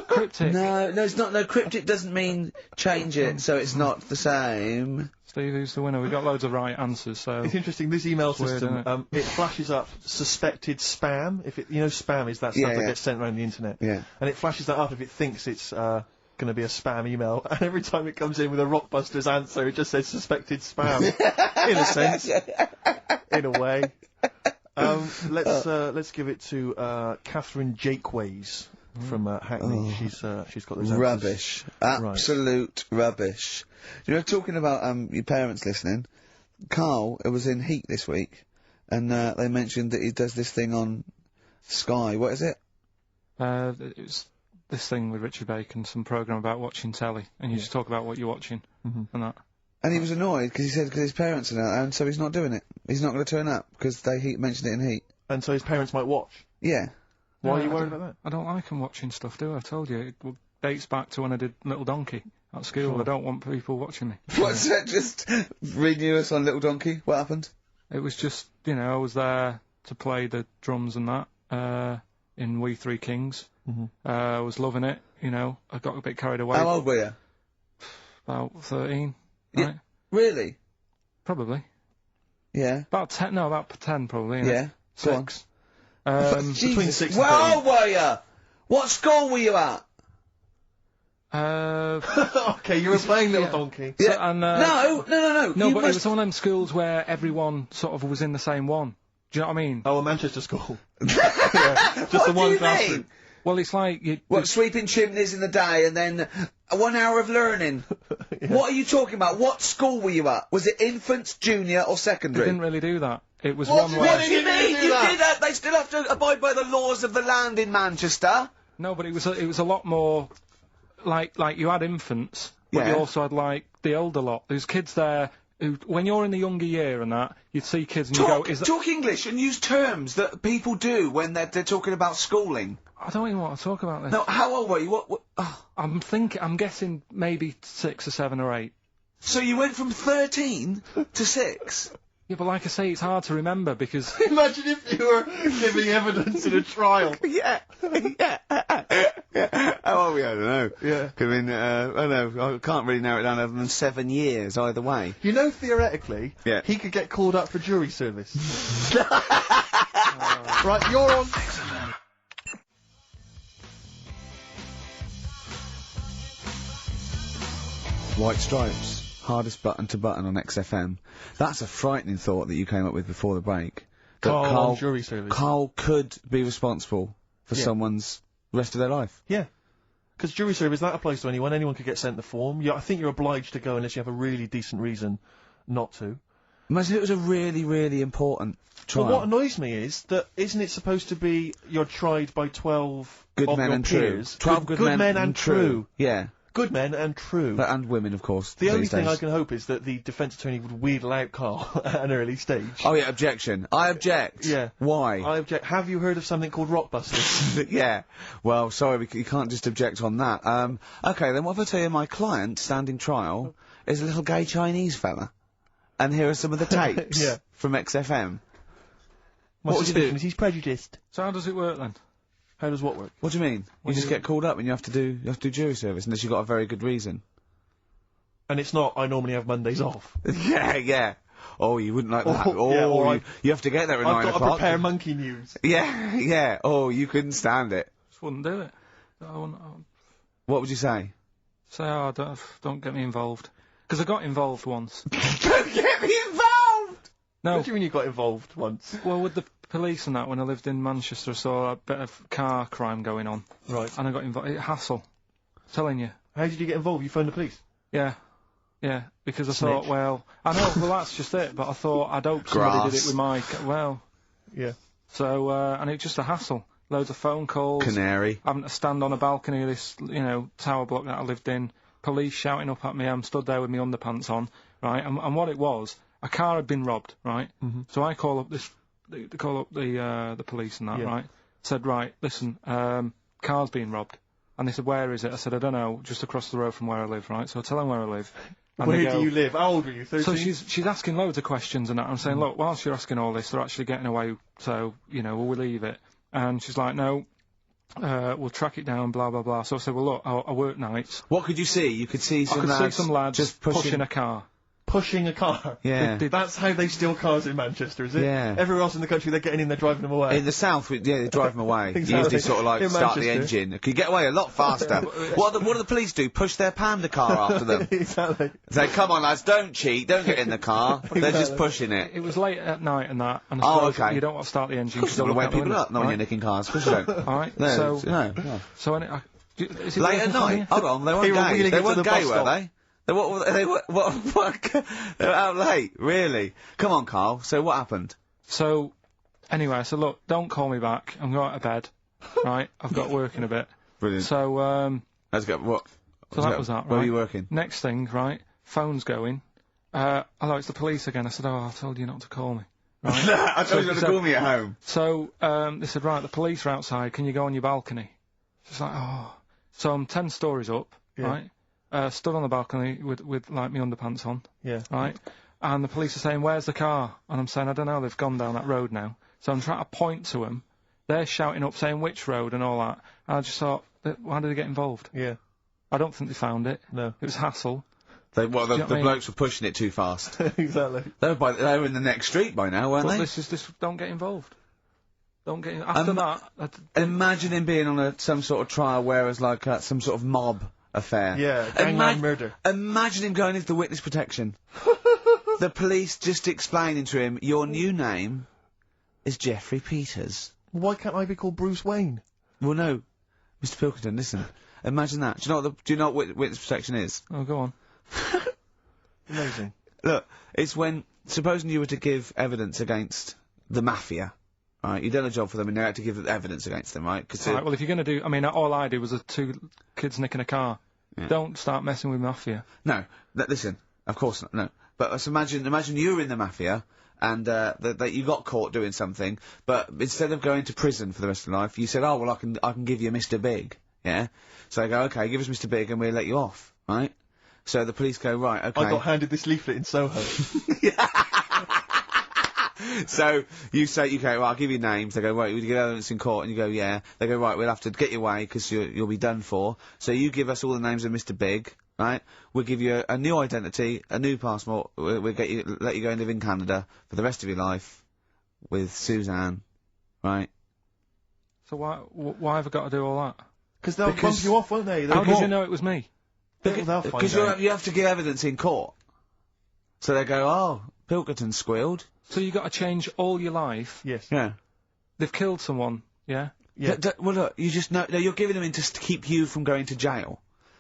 Cryptic. No, it's not. No, cryptic doesn't mean change it, so it's not the same. Steve, who's the winner? We got loads of right answers, so... It's interesting, this email Weird, system, isn't it flashes up suspected spam. If it, spam is that stuff that gets sent around the internet. Yeah. And it flashes that up if it thinks it's going to be a spam email. And every time it comes in with a Rockbusters answer, it just says suspected spam. In a sense. In a way. Let's give it to Catherine Jakeways from Hackney. She's got those answers. Rubbish. Absolute rubbish. You know, talking about your parents listening, Carl, it was in Heat this week, and they mentioned that he does this thing on Sky. What is it? It was this thing with Richard Bacon, some programme about watching telly, and you just talk about what you're watching and that. And he was annoyed because he said because his parents are there, and so he's not doing it. He's not going to turn up because they mentioned it in Heat. And so his parents might watch. Yeah. Why are you worried about that? I don't like them watching stuff, do I? I told you. It dates back to when I did Little Donkey at school. I don't want people watching me. What's that? Just renew us on Little Donkey? What happened? It was just, I was there to play the drums and that in We Three Kings. I was loving it, I got a bit carried away. How old were you? About 13, Yeah. right? Really? Probably. Yeah. About 10 probably. Yeah. Go on. 6. Between 6 and Where old were you? What school were you at? Okay, you were playing Little Donkey. Yeah. So, and, No. No, You but it must- was one of them schools where everyone sort of was in the same one. Do you know what I mean? Oh, a Manchester school. Just the one do you classroom. mean? Well, it's like... What, sweeping chimneys in the day and then 1 hour of learning? What are you talking about? What school were you at? Was it infants, junior, or They secondary? didn't really do that. It was What one do where... What do you mean? You did that. They still have to abide by the laws of the land in Manchester. No, but it was a lot more like you had infants, but you Yeah. also had like the older lot. There's kids there who, when you're in the younger year and that, you'd see kids and you go, "Is that?" Talk English and use terms that people do when they're talking about schooling. I don't even want to talk about this. No, how old were you? What oh. I'm guessing maybe 6 or 7 or 8. So you went from 13 to 6? Yeah, but like I say, it's hard to remember because Imagine if you were giving evidence in a trial. Yeah. How old were you? I don't know. Yeah. I mean, I don't know. I can't really narrow it down other than 7 years either way. You know, theoretically, Yeah. he could get called up for jury service. Right, you're on. White Stripes, hardest button to button on XFM. That's a frightening thought that you came up with before the break. That Carl on jury service. Carl could be responsible for Yeah. someone's rest of their life. Yeah. Because jury service, that applies to anyone. Anyone could get sent the form. I think you're obliged to go unless you have a really decent reason not to. Imagine it was a really, really important trial. But what annoys me is that isn't it supposed to be you're tried by 12 Good of men your and true. peers? 12 good men and true. Yeah. Good men and true. And women, of course. The only these thing days. I can hope is that the defence attorney would wheedle out Carl at an early stage. Oh yeah, objection. I object. Yeah. Why? I object. Have you heard of something called Rockbusters? Yeah. Well, sorry, you can't just object on that. Okay, then what if I tell you my client, standing trial, is a little gay Chinese fella? And here are some of the tapes Yeah. from XFM. My What would you do? suspicion is he's prejudiced. So how does it work then? How does what work? What do you mean? You just do you- get called up and you have to do jury service unless you've got a very good reason. And it's not, I normally have Mondays off. Yeah, yeah. Oh, you wouldn't like that. Or- Oh, yeah, or you have to get there at I've 9 got to o'clock. prepare monkey news. Yeah, yeah. Oh, you couldn't stand it. Just wouldn't do it. I wouldn't What would you say? say, "Oh, don't get me involved," because I got involved once. Don't get me involved! No, What do you mean you got involved once? well, with the police and that, when I lived in Manchester, I saw a bit of car crime going on, Right. and I got involved. Hassle, telling you. How did you get involved? You phoned the police? Yeah, because I Snitch. thought, well, I know, well, that's just it. But I thought I'd hope somebody did Grass. it with my well. Yeah. So and it's just a hassle. Loads of phone calls. Canary. Having to stand on a balcony of this, tower block that I lived in. Police shouting up at me. I'm stood there with my underpants on, right? And what it was, a car had been robbed, right? Mm-hmm. So I call up the police and that, Yeah. right? Said, right, listen, car's been robbed. And they said, where is it? I said, I don't know, just across the road from where I live, right? So I tell them where I live. And Where they do go- you live? How old were you? 13? So she's asking loads of questions and that. I'm saying, look, whilst you're asking all this, they're actually getting away, so, will we leave it? And she's like, no, we'll track it down, blah, blah, blah. So I said, well, look, I work nights. What could you see? You could see I some could lads see some lads just pushing a car. Pushing a car. Yeah. That's how they steal cars in Manchester, is it? Yeah. Everywhere else in the country, they're getting in, they're driving them away. In the south, they drive them away. Exactly. You usually sort of like In start the Manchester. engine. Could you get away a lot faster? What do the police do? Push their panda car after them. Exactly. Say, come on lads, don't cheat, don't get in the car. They're just Exactly. pushing it. It was late at night and that, and I Oh, suppose okay. you don't want to start the engine Of course you they'll want to look wake out the people up, window, when right? you're nicking cars. Of course you don't. Alright, No, so, no. so is it Late working at for night? you? Hold on, they They weren't were gay. wheeling They it to weren't the gay, bus were stop. they? They were out late, really? Come on, Carl, so what happened? So, anyway, I said, look, don't call me back. I'm going to bed, right? I've got work in a bit. Brilliant. So, Let's go, what? so that was that, Where right? were you working? Next thing, right? Phone's going. Hello, it's the police again. I said, oh, I told you not to call me. Right? I told you not to call me at home. So, they said, right, the police are outside. Can you go on your balcony? She's like, oh. So I'm 10 stories up, Yeah. right? Stood on the balcony with like my underpants on, Yeah. right? And the police are saying, where's the car? And I'm saying, I don't know, they've gone down that road now. So I'm trying to point to them. They're shouting up, saying which road and all that. And I just thought, why did they get involved? Yeah. I don't think they found it. No. It was hassle. The you know what I mean? blokes were pushing it too fast. Exactly. They were in the next street by now, weren't But they? don't get involved. Don't get after that. Imagine him being on some sort of trial where it's like some sort of mob affair. Yeah, gangland murder. Imagine him going into the witness protection. The police just explaining to him, your new name is Jeffrey Peters. Why can't I be called Bruce Wayne? Well, no, Mr. Pilkington, listen. Imagine that. Do you know what witness protection is? Oh, go on. Amazing. Look, it's when, supposing you were to give evidence against the mafia, right? You've done a job for them and you had to give evidence against them, right? Right, well, if you're going to do... I mean, all I did was 2 kids nicking a car. Yeah. Don't start messing with mafia. No, listen, of course not, no. But imagine you were in the mafia, and that you got caught doing something, but instead of going to prison for the rest of your life, you said, oh, well, I can give you Mr. Big, yeah? So I go, okay, give us Mr. Big and we'll let you off, right? So the police go, right, okay. I got handed this leaflet in Soho. So you say, okay, well, I'll give you names. They go, right, you get evidence in court, and you go, yeah. They go, right, we'll have to get you away because you'll be done for. So you give us all the names of Mr. Big, right? We'll give you a new identity, a new passport. We'll let you go and live in Canada for the rest of your life with Suzanne, right? So why have I got to do all that? Because they'll bump you off, won't they? How did you know it was me? They'll find Because out. you have to give evidence in court. So they go, oh, Pilkington squealed. So you got to change all your life. Yes. Yeah. They've killed someone, yeah? Yeah. Well, look, you just know, no, you're giving them in to keep you from going to jail.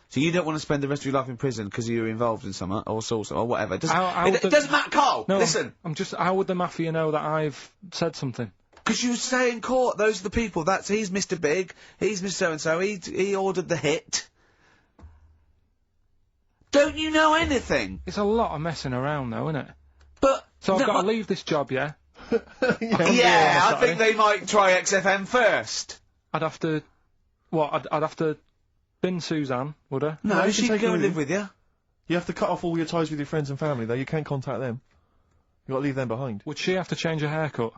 So you don't want to spend the rest of your life in prison because you're involved in something, or sorts, or whatever. It doesn't matter, Carl! No, listen! how would the mafia know that I've said something? Because you say in court, those are the people, he's Mr. Big, he's Mr. So-and-so, he ordered the hit. Don't you know anything? It's a lot of messing around though, isn't it? But... So I've got to leave this job, yeah? Yeah, I think they might try XFM first. I'd have to... What, I'd have to bin Suzanne, would I? No, you she'd can take go her and with live with you. You have to cut off all your ties with your friends and family, though. You can't contact them. You've got to leave them behind. Would she have to change her haircut?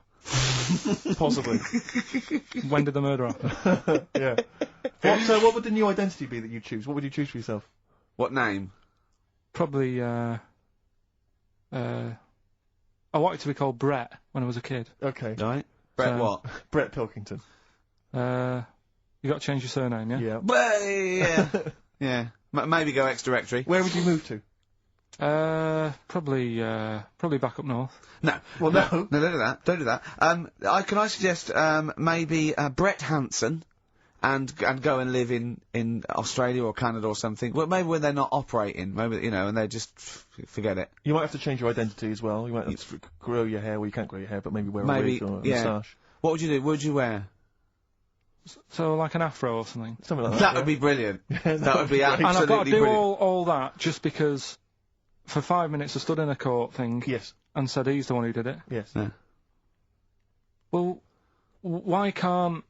Possibly. When did the murder happen? Yeah. What would the new identity be that you choose? What would you choose for yourself? What name? Probably, I wanted to be called Brett when I was a kid. Okay. Right. Brett what? Brett Pilkington. You got to change your surname, yeah? Yeah. Well, yeah. Yeah. Maybe go X-Directory. Where would you move to? Probably back up north. No. Well, no. No, don't do that. Don't do that. Can I suggest, maybe, Brett Hanson and go and live in Australia or Canada or something. Well, maybe when they're not operating, maybe, you know, and they just forget it. You might have to change your identity as well. You might have to grow your hair. Well, you can't grow your hair, but maybe wear a wig or a moustache. What would you do? What would you wear? So like an afro or something. Something like that. That would be brilliant. That would be absolutely And I've got to do brilliant. all that just because for 5 minutes I stood in a court thing Yes. and said he's the one who did it. Yes. Yeah. Well, why can't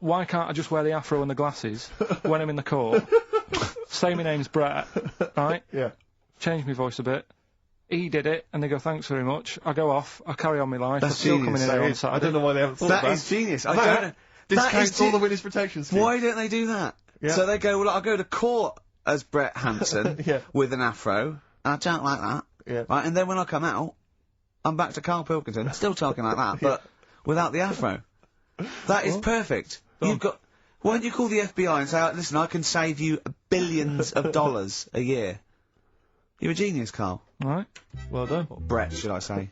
I just wear the afro and the glasses when I'm in the court? Say my name's Brett, right? Yeah. Change my voice a bit. He did it, and they go, thanks very much. I go off, I carry on my life. That's I'm still coming genius. in here on I Saturday. don't know why they haven't thought That of is genius. I That don't know. discounts all the witness protection scheme. Why don't they do that? Yeah. So they go, well, I'll go to court as Brett Hanson Yeah. with an afro. I don't like that. Yeah. Right, and then when I come out, I'm back to Karl Pilkington, still talking like that, but without the afro. That is perfect. You've got... Why don't you call the FBI and say, listen, I can save you billions of dollars a year. You're a genius, Karl. All right. Well done. Or Brett, should I say.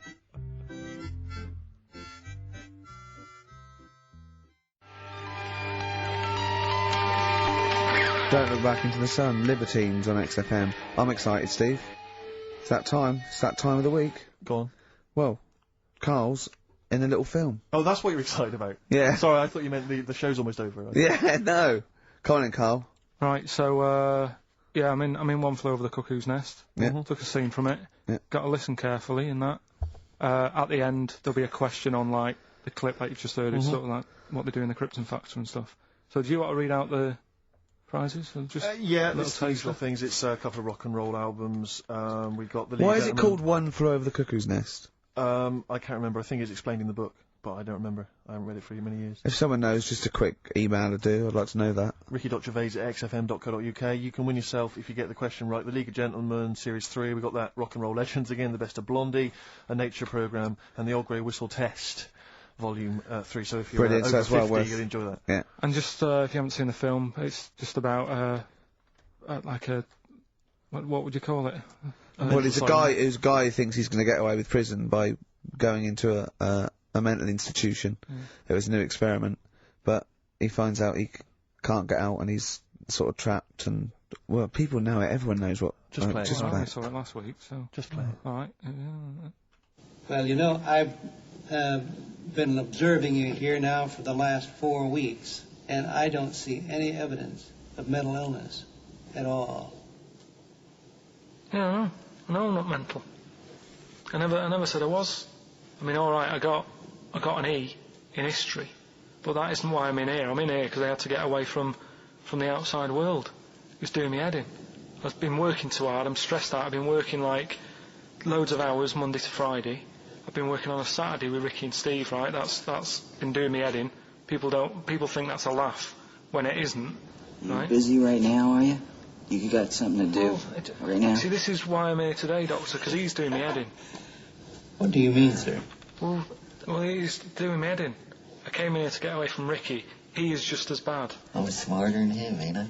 Don't Look Back into the Sun, Libertines on XFM. I'm excited, Steve. It's that time. It's that time of the week. Go on. Well, Carl's in a little film. Oh, that's what you're excited about. Yeah. Sorry, I thought you meant the show's almost over. Right? Yeah, no. Come on in, Carl. Right, so, yeah, I'm in One Flew Over the Cuckoo's Nest. Yeah. Took a scene from it. Yeah. Got to listen carefully in that. At the end, there'll be a question on, like, the clip that you've just heard. It's sort of like what they do in the Krypton Factor and stuff. So do you want to read out the prizes? Or just Yeah, little it's the usual taster? things. It's a couple of rock and roll albums. We've got the lead Why is it gentleman. called One Flew Over the Cuckoo's Nest? I can't remember. I think it's explained in the book, but I don't remember. I haven't read it for many years. If someone knows, just a quick email to do. I'd like to know that. ricky.gervais@xfm.co.uk. You can win yourself, if you get the question right, the League of Gentlemen Series 3. We've got that Rock and Roll Legends again, the Best of Blondie, a nature programme, and the Old Grey Whistle Test, Volume 3. So if you're Brilliant, so over that's well 50, worth- you'll enjoy that. Yeah. And just, if you haven't seen the film, it's just about, like a... What would you call it? Well, it's a guy who thinks he's going to get away with prison by going into a mental institution. It was a new experiment, but he finds out he can't get out and he's sort of trapped and Well, people know it. Everyone knows what. Just play it. Just Well, play I it. saw it last week, so. Just play it. All right. Well, you know, I've been observing you here now for the last 4 weeks, and I don't see any evidence of mental illness at all. Yeah, no, I'm not mental. I never said I was. I mean, all right, I got an E in history, but that isn't why I'm in here. I'm in here because I had to get away from the outside world. It was doing me head in. I've been working too hard. I'm stressed out. I've been working like loads of hours Monday to Friday. I've been working on a Saturday with Ricky and Steve. Right, that's been doing me head in. People think that's a laugh when it isn't. You right? busy right now, are you? You got something to do right now? See, this is why I'm here today, Doctor, because he's doing me head in. What do you mean, sir? Well, he's doing me head in. I came here to get away from Ricky. He is just as bad. I was smarter than him, ain't I?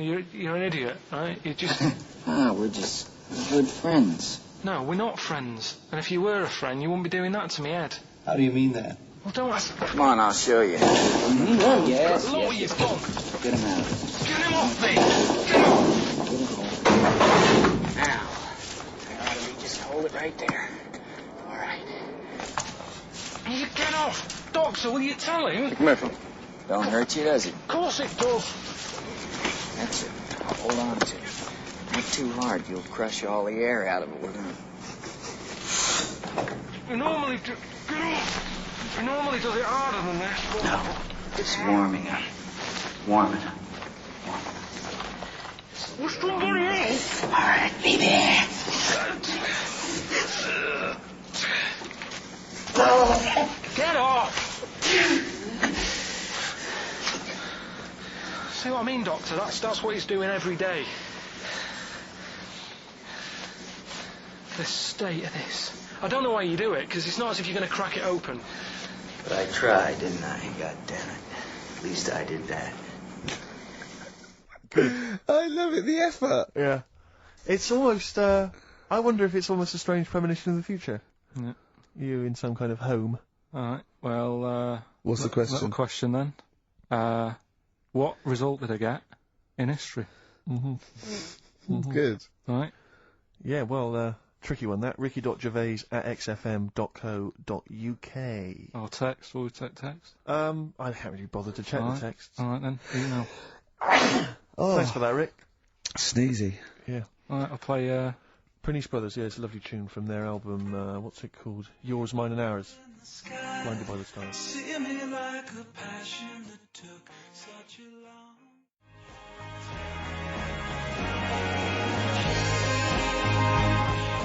You're an idiot, right? You just... We're just good friends. No, we're not friends. And if you were a friend, you wouldn't be doing that to me, Ed. How do you mean that? Well, don't ask... Come on, I'll show you. Yes, Look what you've done. Get him out of Get him off me! Get off! here. Now. Just hold it right there. All right. You get off! Doctor, will you tell him? Come here, Phil. Don't hurt you, does it? Of course it does. That's it. Now hold on to it. Not too hard. You'll crush all the air out of it. We're gonna... You normally do... Get off! He normally does it harder than this, but... No. It's warming up. Warming up. What's somebody else? All right, be there. Get off! See what I mean, Doctor? That's what he's doing every day. The state of this. I don't know why you do it, because it's not as if you're going to crack it open. But I tried, didn't I? God damn it. At least I did that. I love it. The effort. Yeah. It's almost, I wonder if it's almost a strange premonition of the future. Yeah. You in some kind of home. Alright, well, What's the question? Little question then. What result did I get in history? Good. Right? Yeah, well, tricky one that. ricky.gervais@xfm.co.uk. Or text, will we take text? I haven't really bothered to check the text. Alright then, email. Thanks for that, Rick. Sneezy. Yeah. Alright, I'll play, Pernice Brothers, yeah, it's a lovely tune from their album, what's it called? Yours, Mine and Ours. Blinded by the Stars. See me like a passion that took such a long...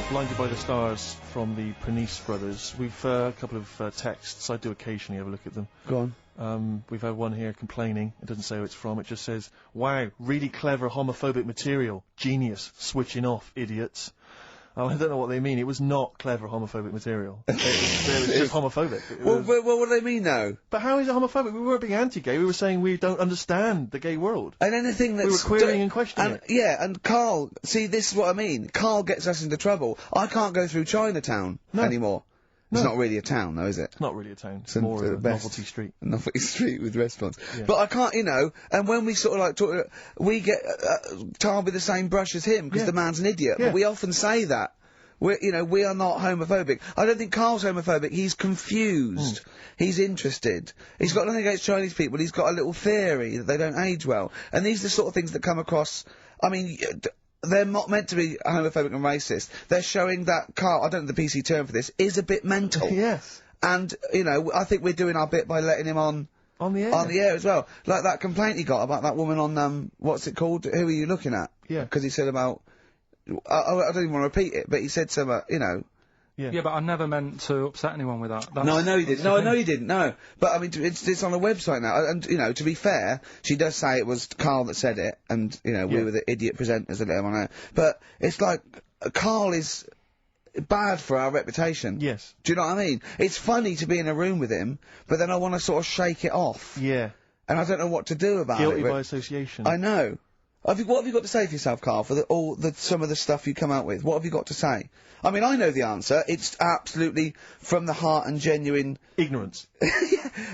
Blinded by the Stars from the Pernice Brothers. We've a couple of texts. I do occasionally have a look at them. Go on. We've had one here complaining. It doesn't say who it's from. It just says, "Wow, really clever homophobic material. Genius. Switching off, idiots." I don't know what they mean. It was not clever homophobic material. It was just homophobic. Well, what do they mean, though? But how is it homophobic? We weren't being anti-gay. We were saying we don't understand the gay world. And anything that's... We were querying and questioning it. Yeah, and Carl, see, this is what I mean. Carl gets us into trouble. I can't go through Chinatown anymore. No. It's not really a town, though, is it? It's not really a town. It's It's more the of a best. novelty street. Novelty street with restaurants. Yeah. But I can't, you know, and when we sort of like talk, we get tarred with the same brush as him, because Yeah. the man's an idiot. Yeah. But we often say that. We are not homophobic. I don't think Carl's homophobic. He's confused. He's interested. He's got nothing against Chinese people. He's got a little theory that they don't age well. And these are the sort of things that come across, I mean, they're not meant to be homophobic and racist. They're showing that Carl, I don't know the PC term for this, is a bit mental. Yes. And, you know, I think we're doing our bit by letting him on the air. on the air as well. Like that complaint he got about that woman on, what's it called? Who are you looking at? Yeah. Because he said about, I don't even want to repeat it, but he said something, you know. Yeah, but I never meant to upset anyone with that. No, I know you didn't. No, I know you didn't. No, but I mean, it's on the website now, and you know, to be fair, she does say it was Carl that said it, and you know, we were the idiot presenters that let him on air. But it's like Carl is bad for our reputation. Yes. Do you know what I mean? It's funny to be in a room with him, but then I want to sort of shake it off. Yeah. And I don't know what to do about Guilty it. by association. I know. What have you got to say for yourself, Carl, for some of the stuff you come out with? What have you got to say? I mean, I know the answer. It's absolutely from the heart and genuine... Ignorance.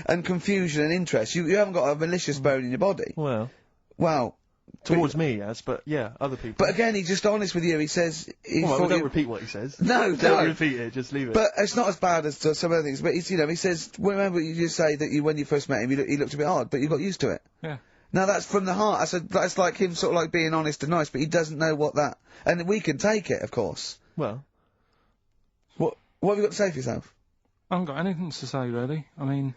and confusion and interest. You haven't got a malicious bone in your body. Well. Well, Towards me, yes, but yeah, other people. But again, he's just honest with you. He says he Well, thought don't you- repeat what he says. No, Don't no. repeat it, just leave it. But it's not as bad as some other things. But he's, he says, remember you just say that when you first met him, he looked a bit odd, but you got used to it. Yeah. Now that's from the heart. I said that's like him sort of like being honest and nice, but he doesn't know what that. And we can take it, of course. Well, What have you got to say for yourself? I haven't got anything to say, really. I mean,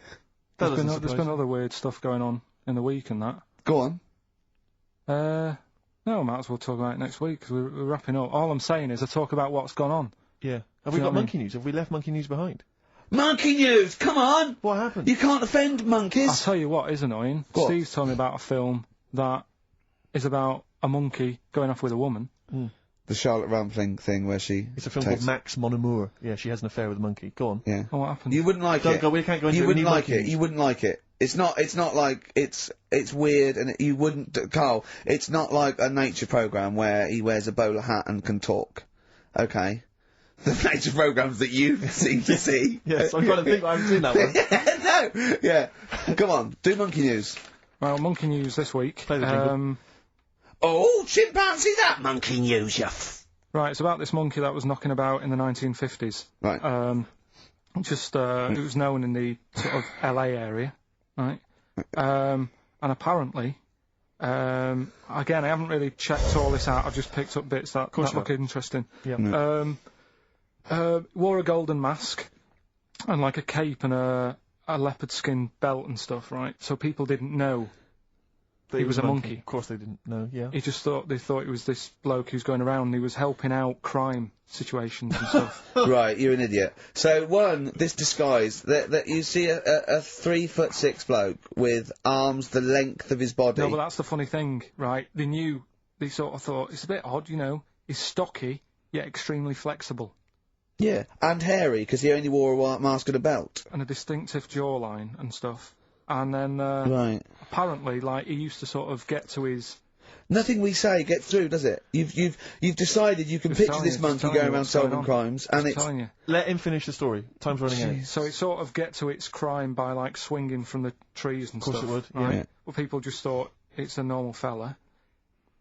there's been other weird stuff going on in the week and that. Go on. No, I might as well talk about it next week, because we're wrapping up. All I'm saying is I talk about what's gone on. yeah. Have Do we you know got what I monkey news? Have we left monkey news behind? Monkey news, come on! What happened? You can't offend monkeys. I'll tell you what is annoying. What? Steve's told me about a film that is about a monkey going off with a woman. The Charlotte Rampling thing where she. It's a film called Max Mon Amour. Yeah, she has an affair with a monkey. Go on. Yeah. Oh, what happened? You wouldn't like Don't it. go. We can't go into You it. We wouldn't need like monkey it. news. You wouldn't like it. It's not like it's weird and you wouldn't, Carl, it's not like a nature program where he wears a bowler hat and can talk. Okay? The nature programs that you seem to see. Yes, I'm trying to think. I haven't seen that one. No! Yeah. Come on, do monkey news. Well, monkey news this week. Play the jingle. Oh, chimpanzee, that monkey news, you Right, it's about this monkey that was knocking about in the 1950s. Right. It was known in the sort of LA area, right? And apparently, again, I haven't really checked all this out. I've just picked up bits that look interesting. Yeah. Wore a golden mask and like a cape and a leopard skin belt and stuff, right? So people didn't know But he was a monkey. Of course they didn't know. Yeah. They thought it was this bloke who's going around and he was helping out crime situations and stuff. Right, you're an idiot. So, this disguise, that you see a 3'6" bloke with arms the length of his body. No, but that's the funny thing, right? They sort of thought, it's a bit odd, he's stocky, yet extremely flexible. Yeah, and hairy, because he only wore a white mask and a belt. And a distinctive jawline and stuff. And then, Right. apparently, like, he used to sort of get to his... Nothing we say gets through, does it? You've decided you can Just picture telling this you, monkey just telling going you around what's going solving on. crimes, and Just it's... telling you. Let him finish the story. Time's running out. So it sort of get to its crime by, like, swinging from the trees and Of course stuff. it would, Right? yeah. Well, people just thought it's a normal fella.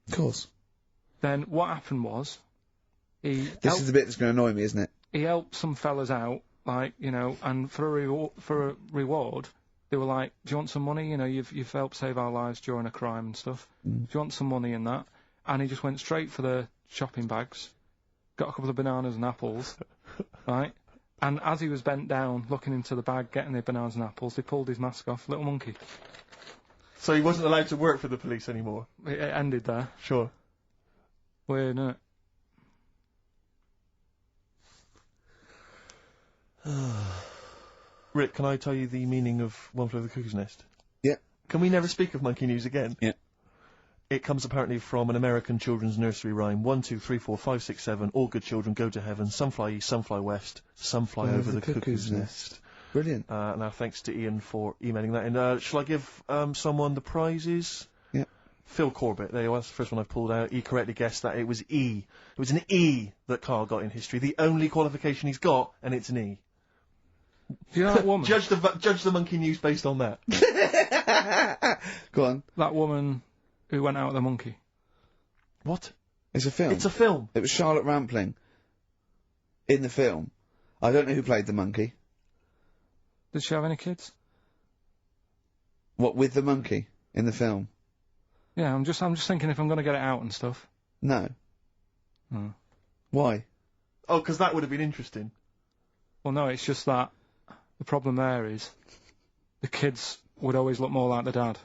Of course. Then what happened was, This is the bit that's going to annoy me, isn't it? he helped some fellas out, like, and for a reward, they were like, do you want some money? You've helped save our lives during a crime and stuff. Do you want some money in that? And he just went straight for the shopping bags, got a couple of bananas and apples, right? And as he was bent down, looking into the bag, getting the bananas and apples, they pulled his mask off. Little monkey. So he wasn't allowed to work for the police anymore. It ended there. Sure. Weird, isn't it? Rick, can I tell you the meaning of One Flew Over the Cuckoo's Nest? Yeah. Can we never speak of monkey news again? Yeah. It comes apparently from an American children's nursery rhyme. 1, 2, 3, 4, 5, 6, 7. All good children go to heaven. Some fly east, some fly west. Some fly over the cuckoo's nest. Brilliant. Now, thanks to Ian for emailing that in. Shall I give someone the prizes? Yeah. Phil Corbett. There you are. That's the first one I've pulled out. He correctly guessed that it was E. It was an E that Carl got in history. The only qualification he's got, and it's an E. Do you know that woman? Judge the monkey news based on that. Go on. That woman who went out with the monkey. What? It's a film. It's a film. It was Charlotte Rampling in the film. I don't know who played the monkey. Did she have any kids? What, with the monkey in the film? Yeah, I'm just thinking if I'm going to get it out and stuff. No. Oh. Why? Oh, because that would have been interesting. Well, no, it's just that the problem there is the kids would always look more like the dad.